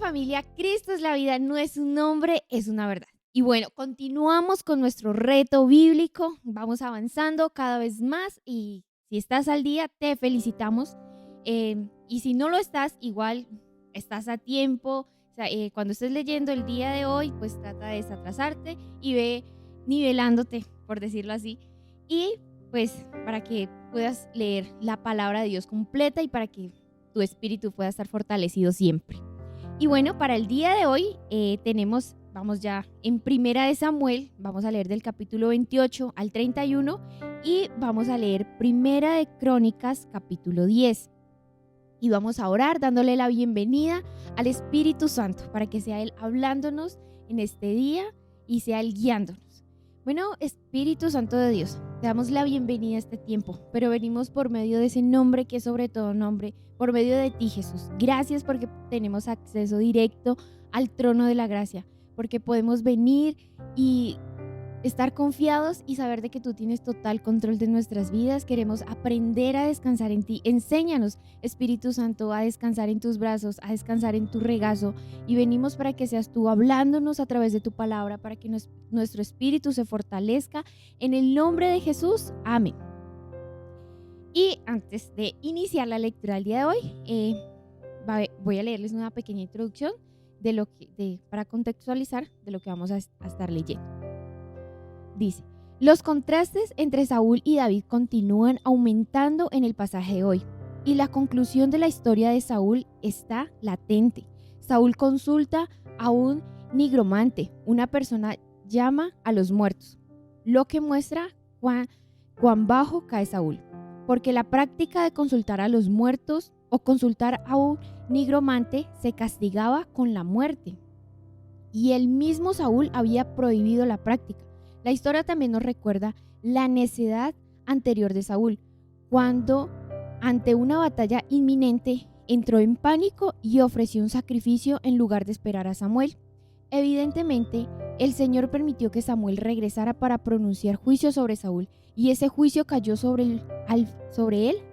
familia, Cristo es la vida, no es un nombre, es una verdad. Y bueno, continuamos con nuestro reto bíblico, vamos avanzando cada vez más y si estás al día, te felicitamos. Y si no lo estás, igual estás a tiempo. O sea, cuando estés leyendo el día de hoy, pues trata de desatrasarte y ve nivelándote, por decirlo así. Y pues para que puedas leer la palabra de Dios completa y para que tu espíritu pueda estar fortalecido siempre. Y bueno, para el día de hoy vamos ya en Primera de Samuel, vamos a leer del capítulo 28 al 31 y vamos a leer Primera de Crónicas, capítulo 10. Y vamos a orar dándole la bienvenida al Espíritu Santo para que sea Él hablándonos en este día y sea Él guiándonos. Bueno, Espíritu Santo de Dios, te damos la bienvenida a este tiempo, pero venimos por medio de ese nombre que es sobre todo nombre, por medio de ti, Jesús. Gracias porque tenemos acceso directo al trono de la gracia, porque podemos venir y estar confiados y saber de que tú tienes total control de nuestras vidas. Queremos aprender a descansar en ti. Enséñanos, Espíritu Santo, a descansar en tus brazos, a descansar en tu regazo. Y venimos para que seas tú hablándonos a través de tu palabra, para que nuestro espíritu se fortalezca. En el nombre de Jesús, amén. Y antes de iniciar la lectura del día de hoy, voy a leerles una pequeña introducción para contextualizar de lo que vamos a estar leyendo. Dice, los contrastes entre Saúl y David continúan aumentando en el pasaje de hoy y la conclusión de la historia de Saúl está latente. Saúl consulta a un nigromante, una persona llama a los muertos, lo que muestra cuán bajo cae Saúl, porque la práctica de consultar a los muertos o consultar a un nigromante se castigaba con la muerte y el mismo Saúl había prohibido la práctica. La historia también nos recuerda la necedad anterior de Saúl, cuando ante una batalla inminente entró en pánico y ofreció un sacrificio en lugar de esperar a Samuel. Evidentemente, el Señor permitió que Samuel regresara para pronunciar juicio sobre Saúl, y ese juicio cayó sobre él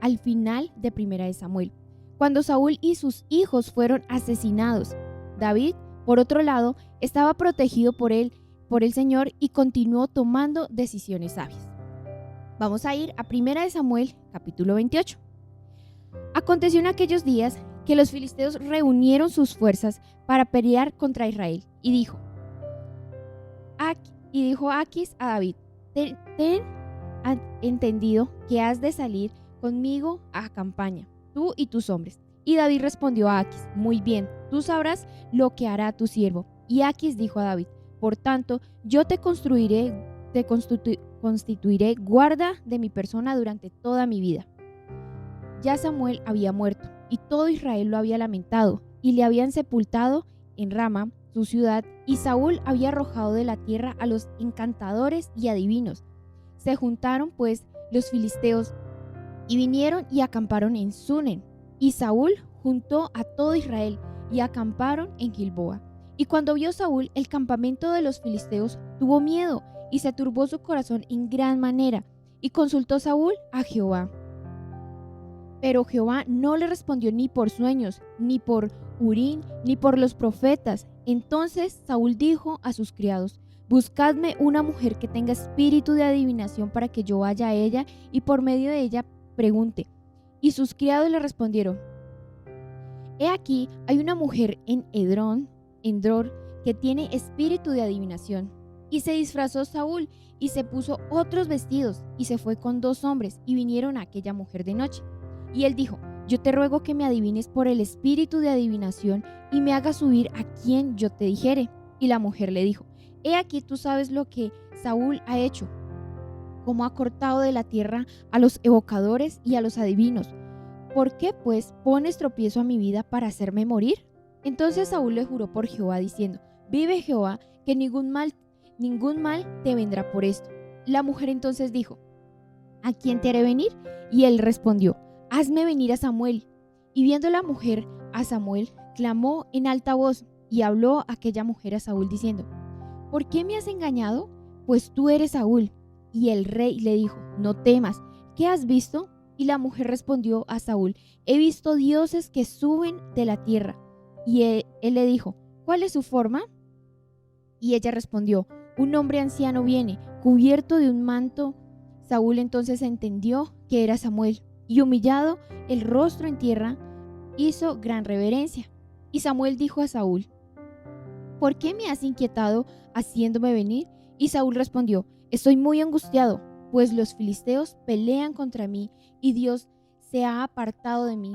al final de Primera de Samuel, cuando Saúl y sus hijos fueron asesinados. David, por otro lado, estaba protegido por el Señor y continuó tomando decisiones sabias. Vamos a ir a Primera de Samuel, capítulo 28. Aconteció en aquellos días que los filisteos reunieron sus fuerzas para pelear contra Israel y dijo Aquis a David, ten entendido que has de salir conmigo a campaña, tú y tus hombres. Y David respondió a Aquis, muy bien, tú sabrás lo que hará tu siervo. Y Aquis dijo a David, por tanto, yo te constituiré guarda de mi persona durante toda mi vida. Ya Samuel había muerto, y todo Israel lo había lamentado, y le habían sepultado en Rama, su ciudad, y Saúl había arrojado de la tierra a los encantadores y adivinos. Se juntaron, pues, los filisteos, y vinieron y acamparon en Sunem, y Saúl juntó a todo Israel, y acamparon en Gilboa. Y cuando vio Saúl el campamento de los filisteos, tuvo miedo y se turbó su corazón en gran manera. Y consultó Saúl a Jehová. Pero Jehová no le respondió ni por sueños, ni por Urín, ni por los profetas. Entonces Saúl dijo a sus criados, buscadme una mujer que tenga espíritu de adivinación para que yo vaya a ella y por medio de ella pregunte. Y sus criados le respondieron, he aquí hay una mujer en Endor, que tiene espíritu de adivinación. Y se disfrazó Saúl y se puso otros vestidos y se fue con 2 hombres y vinieron a aquella mujer de noche. Y él dijo, yo te ruego que me adivines por el espíritu de adivinación y me hagas subir a quien yo te dijere. Y la mujer le dijo, he aquí tú sabes lo que Saúl ha hecho, cómo ha cortado de la tierra a los evocadores y a los adivinos. ¿Por qué pues pones tropiezo a mi vida para hacerme morir? Entonces Saúl le juró por Jehová diciendo, vive Jehová, que ningún mal te vendrá por esto. La mujer entonces dijo, ¿a quién te haré venir? Y él respondió, hazme venir a Samuel. Y viendo la mujer a Samuel, clamó en alta voz y habló aquella mujer a Saúl diciendo, ¿por qué me has engañado? Pues tú eres Saúl. Y el rey le dijo, no temas, ¿qué has visto? Y la mujer respondió a Saúl, he visto dioses que suben de la tierra. Y él le dijo, ¿cuál es su forma? Y ella respondió, un hombre anciano viene, cubierto de un manto. Saúl entonces entendió que era Samuel, y humillado el rostro en tierra, hizo gran reverencia. Y Samuel dijo a Saúl, ¿por qué me has inquietado haciéndome venir? Y Saúl respondió, estoy muy angustiado, pues los filisteos pelean contra mí, y Dios se ha apartado de mí,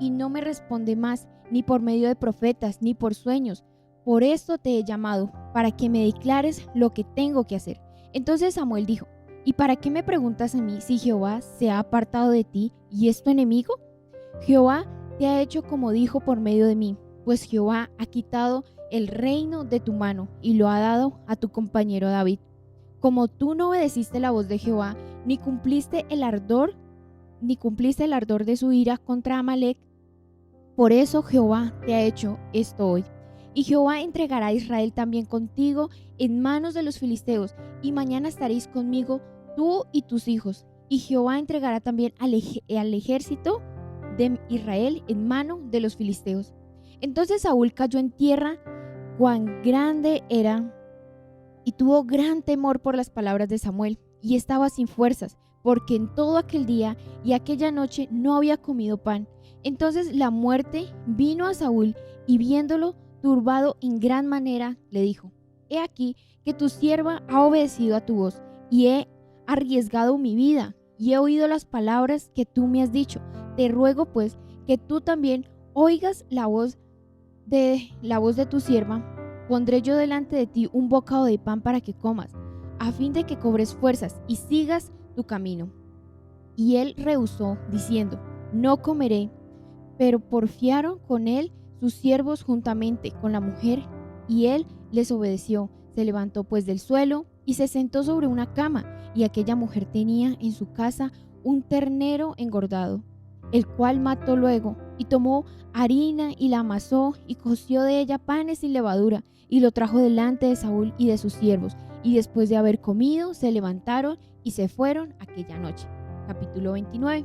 y no me responde más, ni por medio de profetas, ni por sueños. Por esto te he llamado, para que me declares lo que tengo que hacer. Entonces Samuel dijo, ¿y para qué me preguntas a mí si Jehová se ha apartado de ti y es tu enemigo? Jehová te ha hecho como dijo por medio de mí, pues Jehová ha quitado el reino de tu mano y lo ha dado a tu compañero David. Como tú no obedeciste la voz de Jehová, ni cumpliste el ardor de su ira contra Amalec, por eso Jehová te ha hecho esto hoy. Y Jehová entregará a Israel también contigo en manos de los filisteos, y mañana estaréis conmigo tú y tus hijos. Y Jehová entregará también al ejército de Israel en mano de los filisteos. Entonces Saúl cayó en tierra, cuán grande era, y tuvo gran temor por las palabras de Samuel, y estaba sin fuerzas, porque en todo aquel día y aquella noche no había comido pan. Entonces la muerte vino a Saúl, y viéndolo turbado en gran manera, le dijo, he aquí que tu sierva ha obedecido a tu voz, y he arriesgado mi vida, y he oído las palabras que tú me has dicho. Te ruego pues que tú también oigas la voz de tu sierva. Pondré yo delante de ti un bocado de pan para que comas, a fin de que cobres fuerzas y sigas tu camino. Y él rehusó, diciendo, no comeré. Pero porfiaron con él sus siervos juntamente con la mujer, y él les obedeció. Se levantó pues del suelo y se sentó sobre una cama, y aquella mujer tenía en su casa un ternero engordado, el cual mató luego, y tomó harina y la amasó, y coció de ella panes sin levadura, y lo trajo delante de Saúl y de sus siervos, y después de haber comido, se levantaron y se fueron aquella noche. Capítulo 29.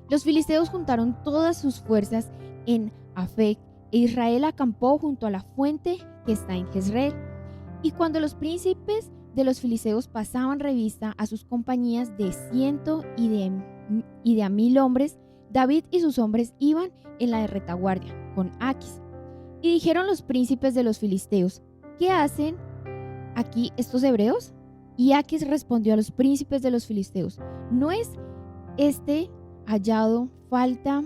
Los filisteos juntaron todas sus fuerzas en Afec, e Israel acampó junto a la fuente que está en Jezreel. Y cuando los príncipes de los filisteos pasaban revista a sus compañías de 100 y de a 1000 hombres, David y sus hombres iban en la de retaguardia con Aquis. Y dijeron los príncipes de los filisteos, ¿qué hacen aquí estos hebreos? Y Aquis respondió a los príncipes de los filisteos, ¿no es este hallado falta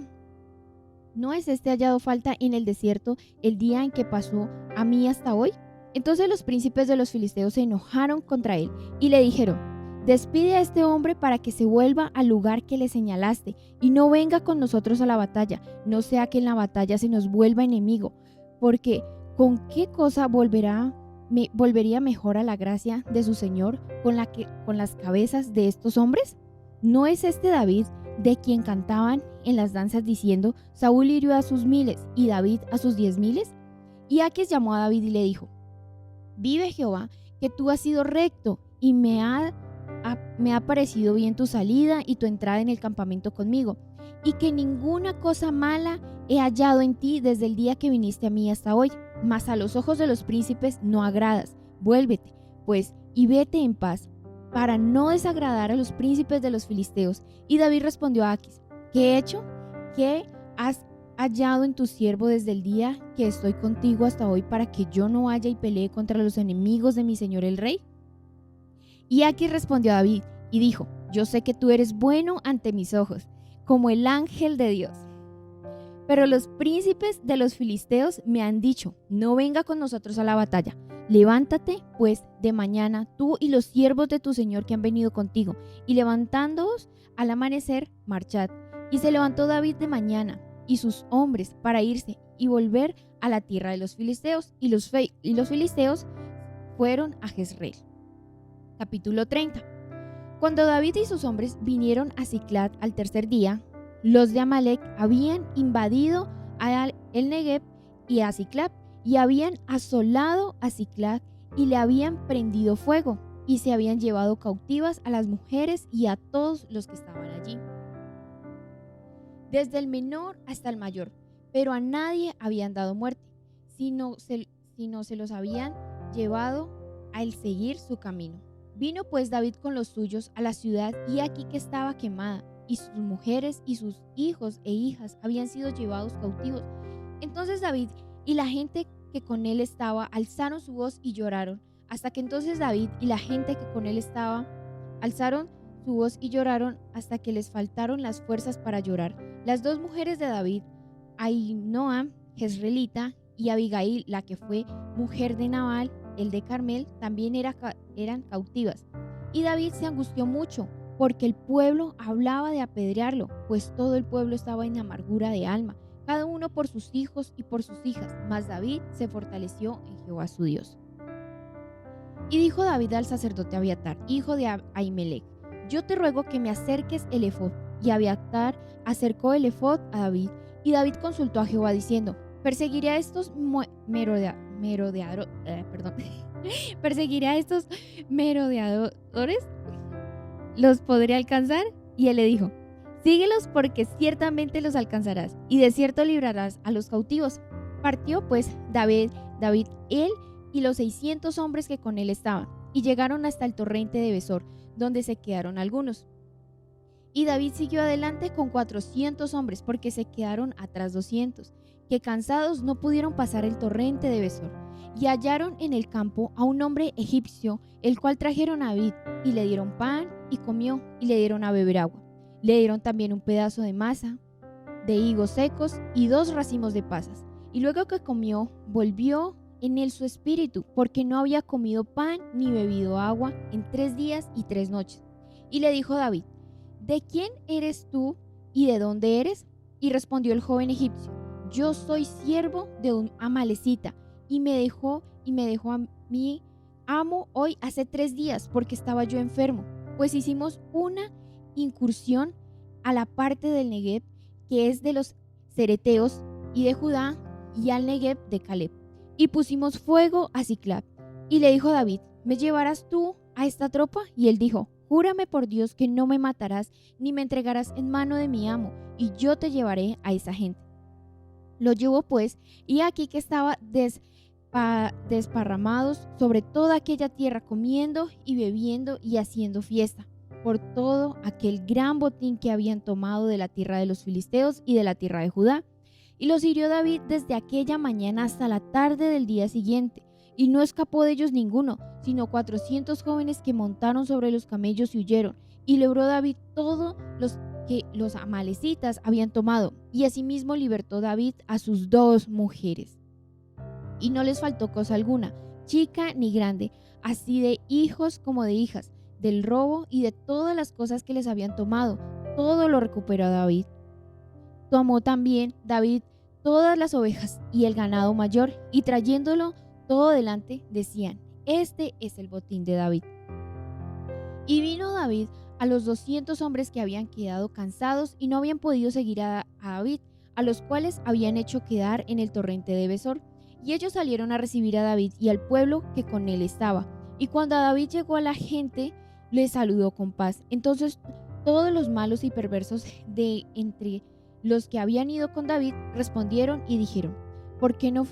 en el desierto el día en que pasó a mí hasta hoy? Entonces los príncipes de los filisteos se enojaron contra él y le dijeron, despide a este hombre para que se vuelva al lugar que le señalaste y no venga con nosotros a la batalla, no sea que en la batalla se nos vuelva enemigo, porque ¿con qué cosa volvería mejor a la gracia de su señor con las cabezas de estos hombres? ¿No es este David de quien cantaban en las danzas diciendo, Saúl hirió a sus 1000 y David a sus 10,000? Y Aquis llamó a David y le dijo, vive Jehová, que tú has sido recto y me ha parecido bien tu salida y tu entrada en el campamento conmigo, y que ninguna cosa mala he hallado en ti desde el día que viniste a mí hasta hoy, mas a los ojos de los príncipes no agradas. Vuélvete, pues, y vete en paz, para no desagradar a los príncipes de los filisteos. Y David respondió a Aquis, ¿qué he hecho? ¿Qué has hallado en tu siervo desde el día que estoy contigo hasta hoy para que yo no vaya y pelee contra los enemigos de mi señor el rey? Y Aquis respondió a David y dijo, yo sé que tú eres bueno ante mis ojos, como el ángel de Dios. Pero los príncipes de los filisteos me han dicho, no venga con nosotros a la batalla. Levántate, pues, de mañana tú y los siervos de tu señor que han venido contigo, y levantándoos al amanecer, marchad. Y se levantó David de mañana y sus hombres para irse y volver a la tierra de los filisteos, y los filisteos fueron a Jezreel. Capítulo 30. Cuando David y sus hombres vinieron a Siclag al tercer día, los de Amalec habían invadido el Negev y a Siclag, y habían asolado a Siclag y le habían prendido fuego, y se habían llevado cautivas a las mujeres y a todos los que estaban allí, desde el menor hasta el mayor, pero a nadie habían dado muerte, sino se los habían llevado al seguir su camino. Vino pues David con los suyos a la ciudad, y aquí que estaba quemada, y sus mujeres y sus hijos e hijas habían sido llevados cautivos. Entonces David y la gente que con él estaba alzaron su voz y lloraron, hasta que entonces David y la gente que con él estaba alzaron su voz y lloraron hasta que les faltaron las fuerzas para llorar. Las dos mujeres de David, Ahinoam, jezreelita, y Abigail, la que fue mujer de Nabal, el de Carmel, también eran cautivas. Y David se angustió mucho, porque el pueblo hablaba de apedrearlo, pues todo el pueblo estaba en amargura de alma, cada uno por sus hijos y por sus hijas. Mas David se fortaleció en Jehová su Dios. Y dijo David al sacerdote Abiatar, hijo de Ahimelech: yo te ruego que me acerques el efod. Y Abiatar acercó el efod a David, y David consultó a Jehová diciendo: perseguiré a estos merodeadores, ¿los podré alcanzar? Y él le dijo: síguelos, porque ciertamente los alcanzarás, y de cierto librarás a los cautivos. Partió pues David, él y los 600 hombres que con él estaban, y llegaron hasta el torrente de Besor, donde se quedaron algunos. Y David siguió adelante con 400 hombres, porque se quedaron atrás 200, que cansados no pudieron pasar el torrente de Besor. Y hallaron en el campo a un hombre egipcio, el cual trajeron a David, y le dieron pan, y comió, y le dieron a beber agua. Le dieron también un pedazo de masa, de higos secos, y 2 racimos de pasas. Y luego que comió, volvió en él su espíritu, porque no había comido pan ni bebido agua en 3 días y 3 noches. Y le dijo David: ¿de quién eres tú y de dónde eres? Y respondió el joven egipcio: yo soy siervo de un amalecita, y me dejó a mi amo hoy hace 3 días, porque estaba yo enfermo. Pues hicimos una incursión a la parte del Negev, que es de los cereteos y de Judá, y al Negev de Caleb, y pusimos fuego a Siclag. Y le dijo David: ¿me llevarás tú a esta tropa? Y él dijo: júrame por Dios que no me matarás ni me entregarás en mano de mi amo, y yo te llevaré a esa gente. Lo llevó pues, y aquí que estaba desparramados sobre toda aquella tierra, comiendo y bebiendo y haciendo fiesta, por todo aquel gran botín que habían tomado de la tierra de los filisteos y de la tierra de Judá. Y los hirió David desde aquella mañana hasta la tarde del día siguiente, y no escapó de ellos ninguno, sino 400 jóvenes que montaron sobre los camellos y huyeron. Y libró David todos los que los amalecitas habían tomado, y asimismo libertó David a sus 2 mujeres. Y no les faltó cosa alguna, chica ni grande, así de hijos como de hijas, del robo y de todas las cosas que les habían tomado. Todo lo recuperó David. Tomó también David todas las ovejas y el ganado mayor, y trayéndolo todo delante, decían: este es el botín de David. Y vino David a los 200 hombres que habían quedado cansados y no habían podido seguir a David, a los cuales habían hecho quedar en el torrente de Besor. Y ellos salieron a recibir a David y al pueblo que con él estaba. Y cuando David llegó a la gente, le saludó con paz. Entonces todos los malos y perversos de entre los que habían ido con David respondieron y dijeron: ¿por qué no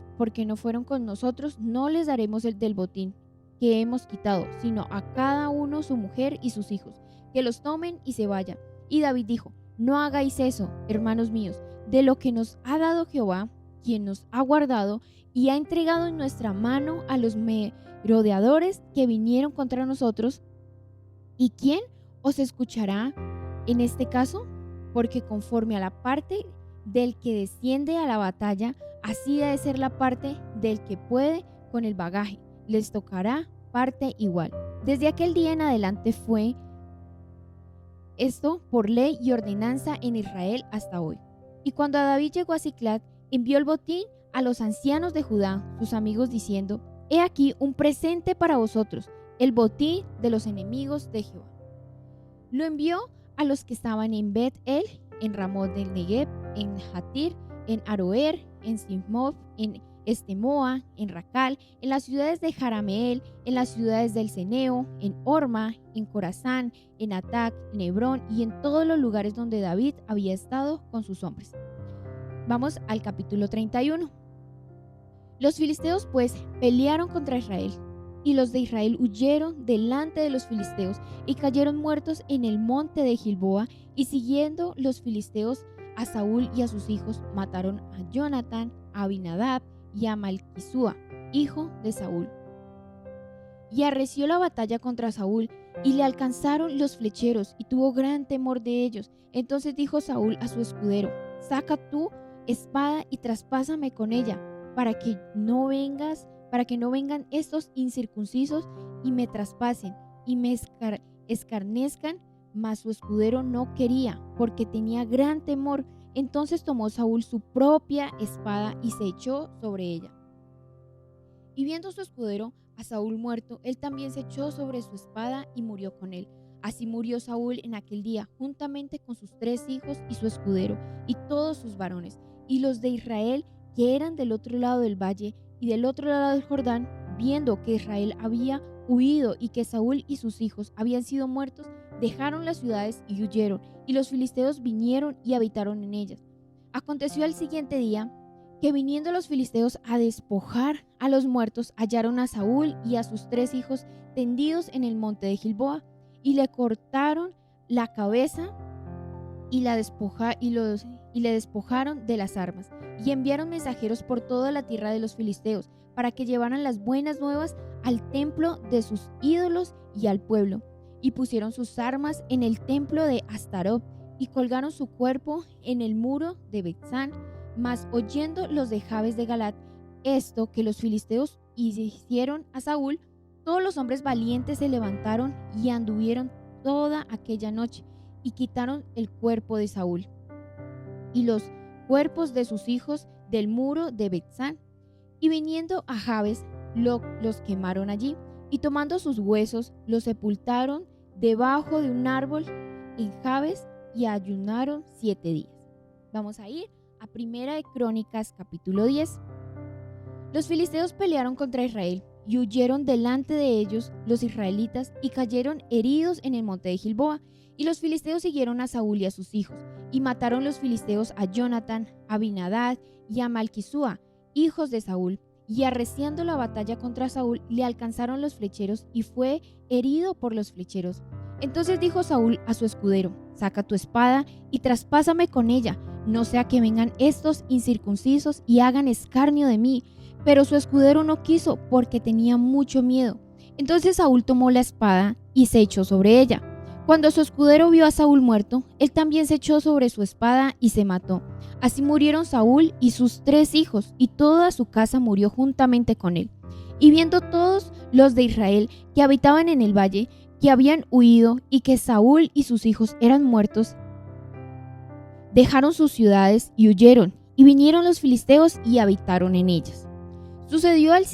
fueron con nosotros? No les daremos el del botín que hemos quitado, sino a cada uno su mujer y sus hijos, que los tomen y se vayan. Y David dijo: no hagáis eso, hermanos míos, de lo que nos ha dado Jehová, quien nos ha guardado y ha entregado en nuestra mano a los merodeadores que vinieron contra nosotros. ¿Y quién os escuchará en este caso? Porque conforme a la parte del que desciende a la batalla, así ha de ser la parte del que puede con el bagaje. Les tocará parte igual. Desde aquel día en adelante fue esto por ley y ordenanza en Israel hasta hoy. Y cuando David llegó a Siclag, envió el botín a los ancianos de Judá, sus amigos, diciendo: he aquí un presente para vosotros, el botín de los enemigos de Jehová. Lo envió a los que estaban en Bet-El, en Ramot del Negev, en Jatir, en Aroer, en Sifmoth, en Estemoa, en Racal, en las ciudades de Jarameel, en las ciudades del Ceneo, en Orma, en Corazán, en Atac, en Hebrón y en todos los lugares donde David había estado con sus hombres. Vamos al capítulo 31. Los filisteos pues pelearon contra Israel, y los de Israel huyeron delante de los filisteos y cayeron muertos en el monte de Gilboa, y siguiendo los filisteos a Saúl y a sus hijos, mataron a Jonatán, a Abinadab y a Malquisúa, hijo de Saúl. Y arreció la batalla contra Saúl, y le alcanzaron los flecheros, y tuvo gran temor de ellos. Entonces dijo Saúl a su escudero: saca tú espada y traspásame con ella, para que no vengan estos incircuncisos y me traspasen y me escarnezcan. Mas su escudero no quería, porque tenía gran temor. Entonces tomó Saúl su propia espada y se echó sobre ella. Y viendo su escudero a Saúl muerto, él también se echó sobre su espada y murió con él. Así murió Saúl en aquel día, juntamente con sus 3 hijos y su escudero, y todos sus varones. Y los de Israel, que eran del otro lado del valle y del otro lado del Jordán, viendo que Israel había huido y que Saúl y sus hijos habían sido muertos, dejaron las ciudades y huyeron, y los filisteos vinieron y habitaron en ellas. Aconteció al siguiente día que, viniendo los filisteos a despojar a los muertos, hallaron a Saúl y a sus 3 hijos tendidos en el monte de Gilboa, y le cortaron la cabeza y le despojaron de las armas, y enviaron mensajeros por toda la tierra de los filisteos, para que llevaran las buenas nuevas al templo de sus ídolos y al pueblo. Y pusieron sus armas en el templo de Astarot, y colgaron su cuerpo en el muro de Betzán. Mas oyendo los de Jabes de Galaad esto que los filisteos hicieron a Saúl, todos los hombres valientes se levantaron y anduvieron toda aquella noche, y quitaron el cuerpo de Saúl y los cuerpos de sus hijos del muro de Betzán. Y viniendo a Jabes, los quemaron allí, y tomando sus huesos, los sepultaron debajo de un árbol en Jabes, y ayunaron 7 días. Vamos a ir a Primera de Crónicas, capítulo 10. Los filisteos pelearon contra Israel, y huyeron delante de ellos los israelitas, y cayeron heridos en el monte de Gilboa. Y los filisteos siguieron a Saúl y a sus hijos, y mataron los filisteos a Jonatán, a Abinadab y a Malquisúa, hijos de Saúl. Y arreciando la batalla contra Saúl, le alcanzaron los flecheros, y fue herido por los flecheros. Entonces dijo Saúl a su escudero: saca tu espada y traspásame con ella, no sea que vengan estos incircuncisos y hagan escarnio de mí. Pero su escudero no quiso, porque tenía mucho miedo. Entonces Saúl tomó la espada y se echó sobre ella. Cuando su escudero vio a Saúl muerto, él también se echó sobre su espada y se mató. Así murieron Saúl y sus 3 hijos, y toda su casa murió juntamente con él. Y viendo todos los de Israel que habitaban en el valle, que habían huido y que Saúl y sus hijos eran muertos, dejaron sus ciudades y huyeron, y vinieron los filisteos y habitaron en ellas. Sucedió al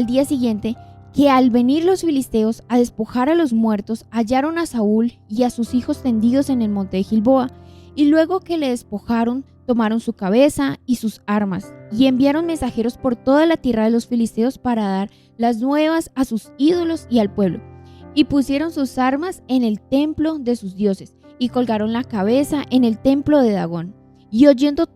día siguiente, que al venir los filisteos a despojar a los muertos, hallaron a Saúl y a sus hijos tendidos en el monte de Gilboa, y luego que le despojaron, tomaron su cabeza y sus armas, y enviaron mensajeros por toda la tierra de los filisteos para dar las nuevas a sus ídolos y al pueblo, y pusieron sus armas en el templo de sus dioses, y colgaron la cabeza en el templo de Dagón. Y oyendo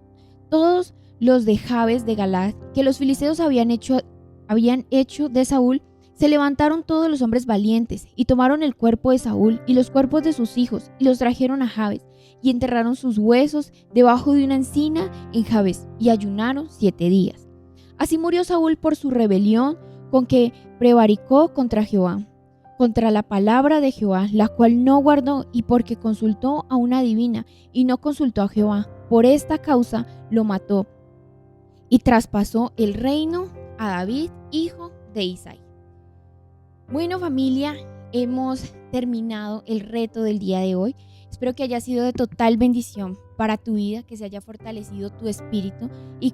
todos los de Jabes de Galaad que los filisteos habían hecho de Saúl, se levantaron todos los hombres valientes, y tomaron el cuerpo de Saúl y los cuerpos de sus hijos, y los trajeron a Jabes, y enterraron sus huesos debajo de una encina en Jabes, y ayunaron 7 días. Así murió Saúl por su rebelión, con que prevaricó contra Jehová, contra la palabra de Jehová, la cual no guardó, y porque consultó a una adivina, y no consultó a Jehová. Por esta causa lo mató, y traspasó el reino a David, hijo de Isaí. Bueno, familia, hemos terminado el reto del día de hoy. Espero que haya sido de total bendición para tu vida, que se haya fortalecido tu espíritu, y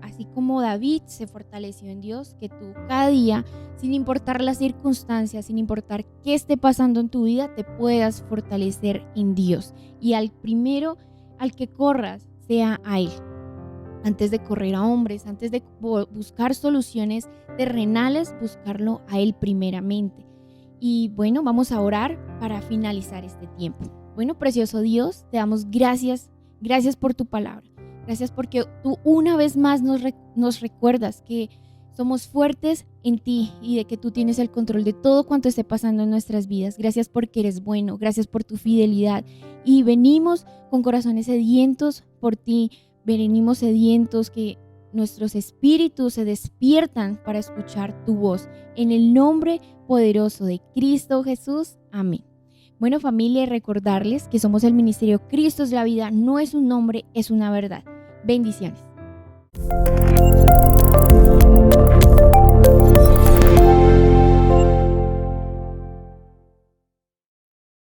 así como David se fortaleció en Dios, que tú cada día, sin importar las circunstancias, sin importar qué esté pasando en tu vida, te puedas fortalecer en Dios, y al primero al que corras sea a Él. Antes de correr a hombres, antes de buscar soluciones terrenales, buscarlo a Él primeramente. Y bueno, vamos a orar para finalizar este tiempo. Bueno, precioso Dios, te damos gracias por tu palabra. Gracias porque tú una vez más nos recuerdas que somos fuertes en ti y de que tú tienes el control de todo cuanto esté pasando en nuestras vidas. Gracias porque eres bueno, gracias por tu fidelidad. Y venimos con corazones sedientos por ti, venimos sedientos que nuestros espíritus se despiertan para escuchar tu voz. En el nombre poderoso de Cristo Jesús. Amén. Bueno, familia, recordarles que somos el Ministerio Cristo es la Vida. No es un nombre, es una verdad. Bendiciones.